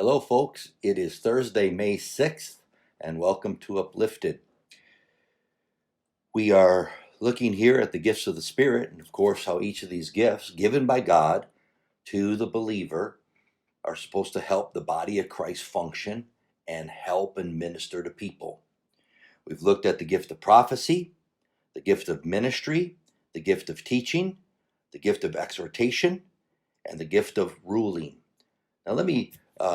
Hello, folks. It is Thursday, May 6th, and welcome to Uplifted. We are looking here at the gifts of the Spirit, and of course, how each of these gifts, given by God to the believer, are supposed to help the body of Christ function and help and minister to people. We've looked at the gift of prophecy, the gift of ministry, the gift of teaching, the gift of exhortation, and the gift of ruling. Now, let me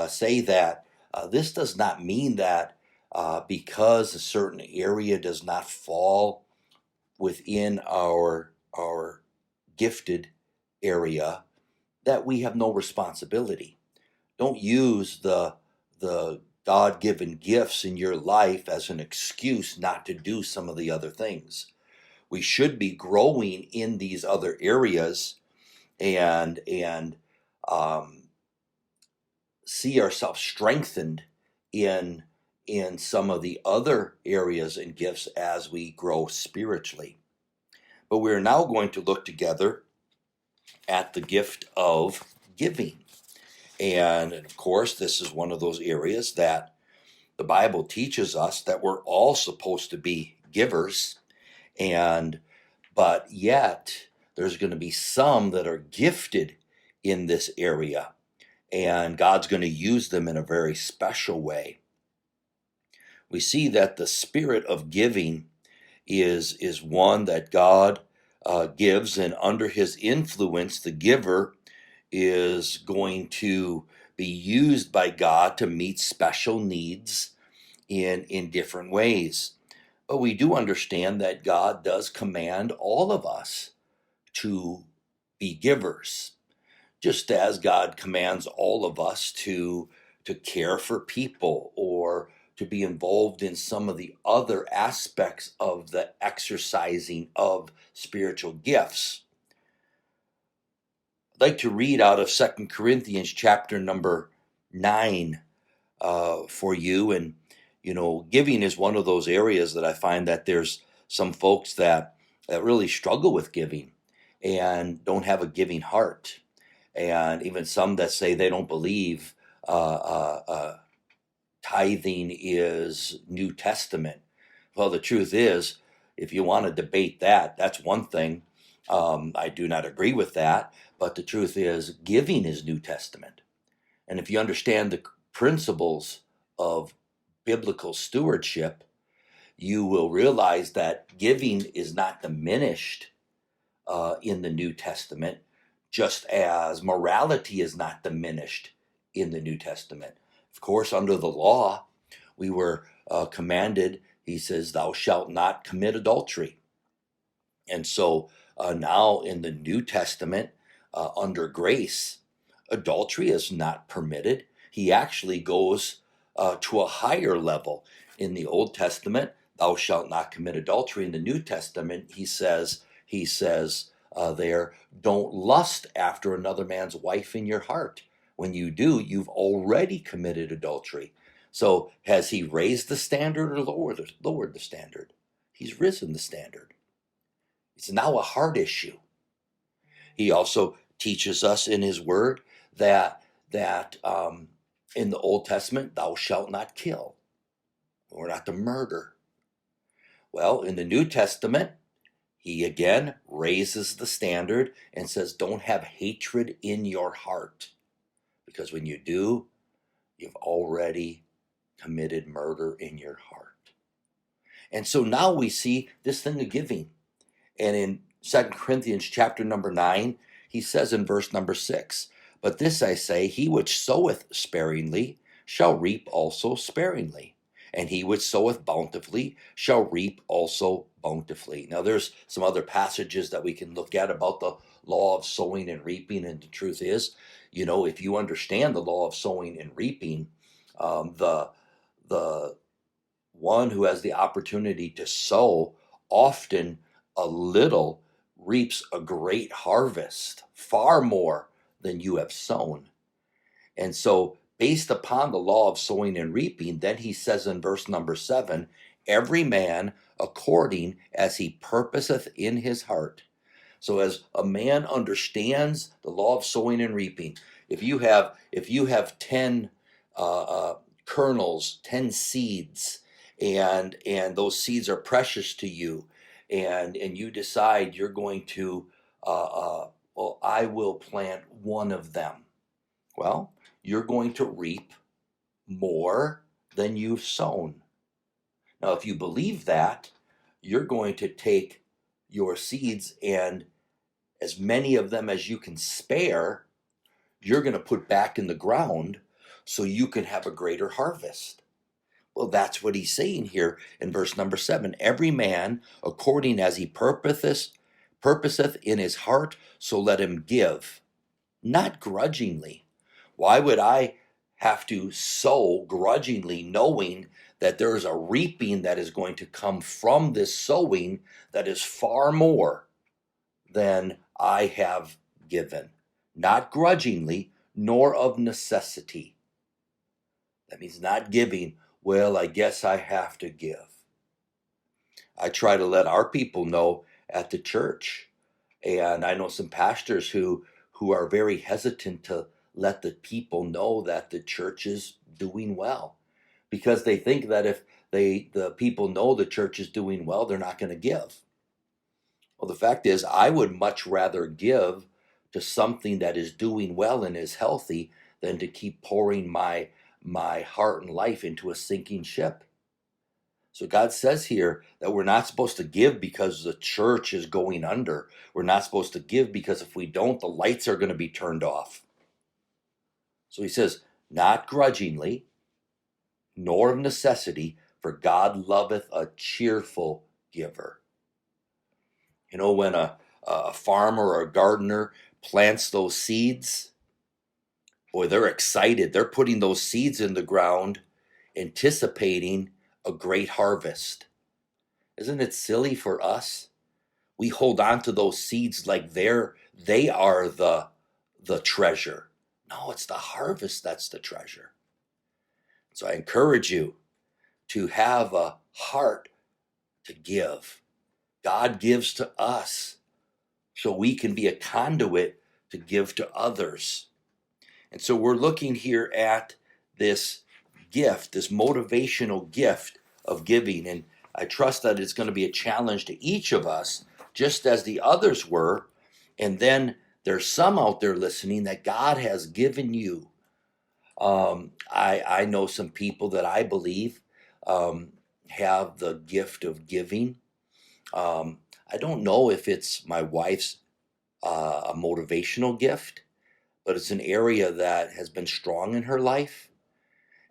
say that this does not mean that because a certain area does not fall within our gifted area that we have no responsibility. Don't use the God-given gifts in your life as an excuse not to do some of the other things. We should be growing in these other areas and see ourselves strengthened in some of the other areas and gifts as we grow spiritually. But we're now going to look together at the gift of giving. And of course, this is one of those areas that the Bible teaches us that we're all supposed to be givers, but yet there's going to be some that are gifted in this area, and God's going to use them in a very special way. We see that the spirit of giving is one that God gives, and under his influence, the giver is going to be used by God to meet special needs in different ways. But we do understand that God does command all of us to be givers, just as God commands all of us to care for people or to be involved in some of the other aspects of the exercising of spiritual gifts. I'd like to read out of 2 Corinthians chapter number 9 for you. And, giving is one of those areas that I find that there's some folks that really struggle with giving and don't have a giving heart. And even some that say they don't believe tithing is New Testament. Well, the truth is, if you want to debate that, that's one thing. I do not agree with that. But the truth is, giving is New Testament. And if you understand the principles of biblical stewardship, you will realize that giving is not diminished in the New Testament, just as morality is not diminished in the New Testament. Of course, under the law, we were commanded, he says, thou shalt not commit adultery. And so now in the New Testament, under grace, adultery is not permitted. He actually goes to a higher level. In the Old Testament, thou shalt not commit adultery. In the New Testament, he says there, don't lust after another man's wife in your heart. When you do, you've already committed adultery. So has he raised the standard or lowered the standard? He's risen the standard. It's now a heart issue. He also teaches us in his word that in the Old Testament, thou shalt not kill, or not to murder. Well, in the New Testament, he again raises the standard and says, don't have hatred in your heart, because when you do, you've already committed murder in your heart. And so now we see this thing of giving. And in 2 Corinthians chapter number 9, he says in verse number 6, but this I say, he which soweth sparingly shall reap also sparingly, and he which soweth bountifully shall reap also bountifully. Now there's some other passages that we can look at about the law of sowing and reaping, and the truth is, if you understand the law of sowing and reaping, the one who has the opportunity to sow often a little reaps a great harvest, far more than you have sown. And so based upon the law of sowing and reaping, then he says in verse number 7, every man according as he purposeth in his heart. So as a man understands the law of sowing and reaping, if you have 10 uh, uh, kernels, 10 seeds, and those seeds are precious to you, and you decide you're going to, well, I will plant one of them. Well, you're going to reap more than you've sown. Now, if you believe that, you're going to take your seeds, and as many of them as you can spare, you're going to put back in the ground so you can have a greater harvest. Well, that's what he's saying here in verse number 7. Every man according as he purposeth in his heart, so let him give, not grudgingly. Why would I have to sow grudgingly, knowing that there is a reaping that is going to come from this sowing that is far more than I have given? Not grudgingly, nor of necessity. That means not giving, well, I guess I have to give. I try to let our people know at the church, and I know some pastors who are very hesitant to let the people know that the church is doing well, because they think that if the people know the church is doing well, they're not going to give. Well, the fact is, I would much rather give to something that is doing well and is healthy than to keep pouring my heart and life into a sinking ship. So God says here that we're not supposed to give because the church is going under. We're not supposed to give because if we don't, the lights are going to be turned off. So he says, not grudgingly, nor of necessity, for God loveth a cheerful giver. You know, when a farmer or a gardener plants those seeds, boy, they're excited. They're putting those seeds in the ground, anticipating a great harvest. Isn't it silly for us? We hold on to those seeds like they are the treasure. No, it's the harvest that's the treasure. So I encourage you to have a heart to give. God gives to us so we can be a conduit to give to others. And so we're looking here at this gift, this motivational gift of giving. And I trust that it's going to be a challenge to each of us, just as the others were. And then there's some out there listening that God has given you. I know some people that I believe have the gift of giving. I don't know if it's my wife's a motivational gift, but it's an area that has been strong in her life.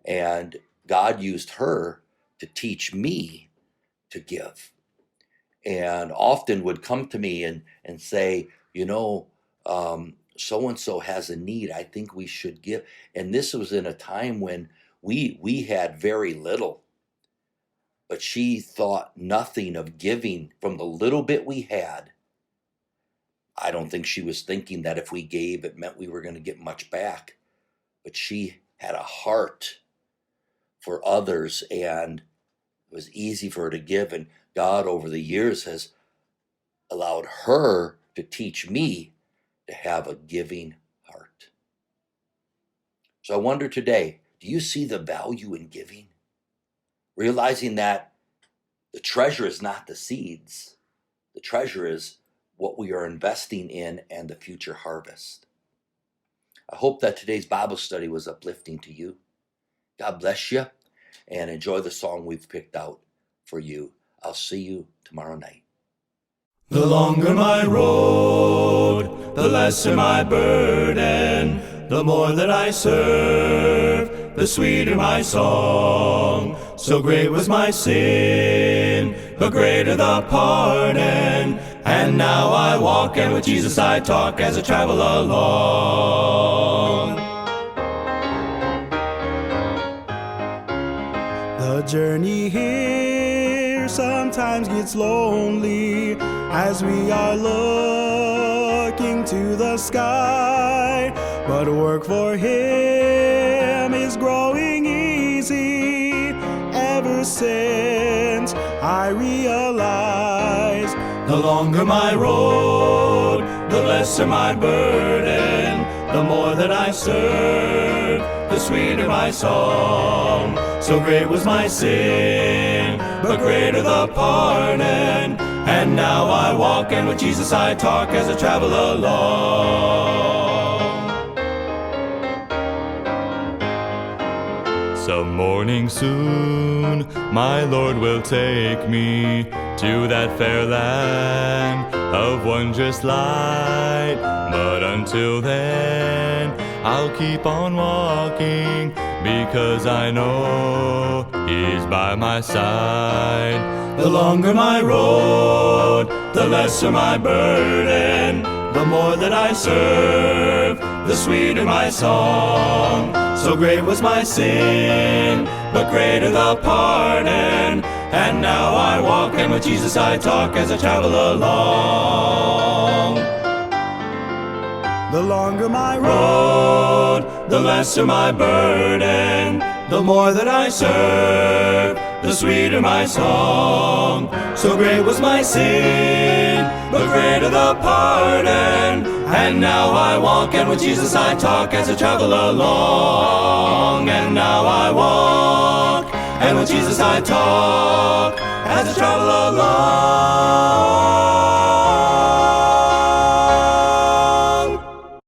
And God used her to teach me to give. And often would come to me and say, so-and-so has a need. I think we should give. And this was in a time when we had very little. But she thought nothing of giving from the little bit we had. I don't think she was thinking that if we gave, it meant we were going to get much back. But she had a heart for others, and it was easy for her to give. And God, over the years, has allowed her to teach me to have a giving heart. So I wonder today, do you see the value in giving? Realizing that the treasure is not the seeds. The treasure is what we are investing in and the future harvest. I hope that today's Bible study was uplifting to you. God bless you, and enjoy the song we've picked out for you. I'll see you tomorrow night. The longer my road, the lesser my burden, the more that I serve, the sweeter my song. So great was my sin, but greater the pardon. And now I walk, and with Jesus I talk as I travel along. The journey here sometimes gets lonely as we are looking to the sky. But work for Him is growing easy ever since I realized the longer my road, the lesser my burden, the more that I serve, the the sweeter my song. So great was my sin, but greater the pardon. And now I walk, and with Jesus I talk as I travel along. Some morning soon my Lord will take me to that fair land of wondrous light. But until then I'll keep on walking, because I know He's by my side. The longer my road, the lesser my burden. The more that I serve, the sweeter my song. So great was my sin, but greater the pardon. And now I walk, and with Jesus I talk as I travel along. The longer my road, the lesser my burden. The more that I serve, the sweeter my song. So great was my sin, but greater the pardon. And now I walk, and with Jesus I talk as I travel along. And now I walk, and with Jesus I talk as I travel along.